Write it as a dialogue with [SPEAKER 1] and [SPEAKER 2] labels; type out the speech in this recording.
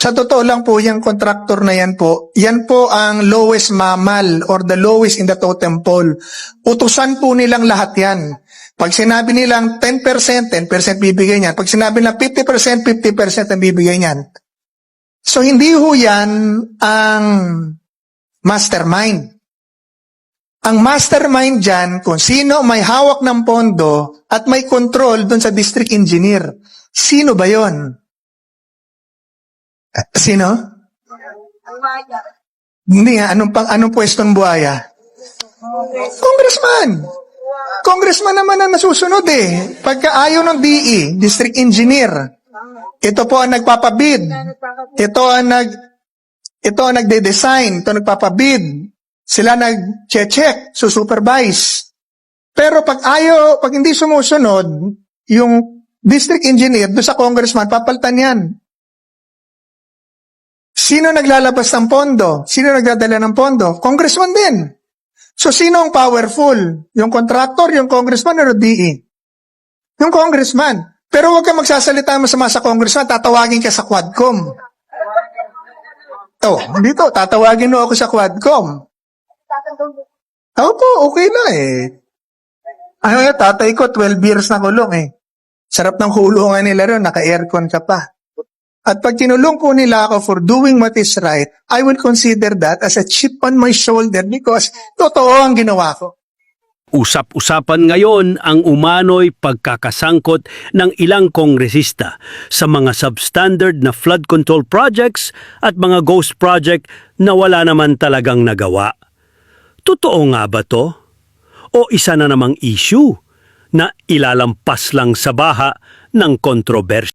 [SPEAKER 1] Sa totoo lang po, yung contractor na yan po ang lowest mammal or the lowest in the totem pole. Utusan po nilang lahat yan. Pag sinabi nilang 10%, 10% bibigay niyan. Pag sinabi nilang 50%, 50% ang bibigay niyan. So hindi ho yan ang mastermind. Ang mastermind dyan, kung sino may hawak ng pondo at may control dun sa district engineer. Sino ba yon? Sino? Hindi nga, anong pwestong buhaya? Congressman! Congressman naman ang nasusunod eh. Pagka ayaw ng DE, district engineer, ito po ang nagpapabid. Ito ang nagde-design, ito nagpapabid. Sila nag-check, supervise. Pero pag hindi sumusunod, yung district engineer doon sa congressman, papalitan yan. Sino naglalabas ng pondo? Sino nagdadala ng pondo? Congressman din. So sino ang powerful? Yung contractor, yung congressman, o DE? Yung congressman. Pero huwag ka magsasalita masama sa congressman, tatawagin ka sa Quadcom. Dito, tatawagin mo ako sa Quadcom. Opo, okay na eh. Tatay ko, 12 years na kulong eh. Sarap ng kulungan nila ron, naka-aircon ka pa. At pag kinulong po nila ako for doing what is right, I will consider that as a chip on my shoulder because totoo ang ginawa ko.
[SPEAKER 2] Usap-usapan ngayon ang umano'y pagkakasangkot ng ilang kongresista sa mga substandard na flood control projects at mga ghost project na wala naman talagang nagawa. Totoo nga ba to? O isa na namang issue na ilalampas lang sa baha ng kontrobersya?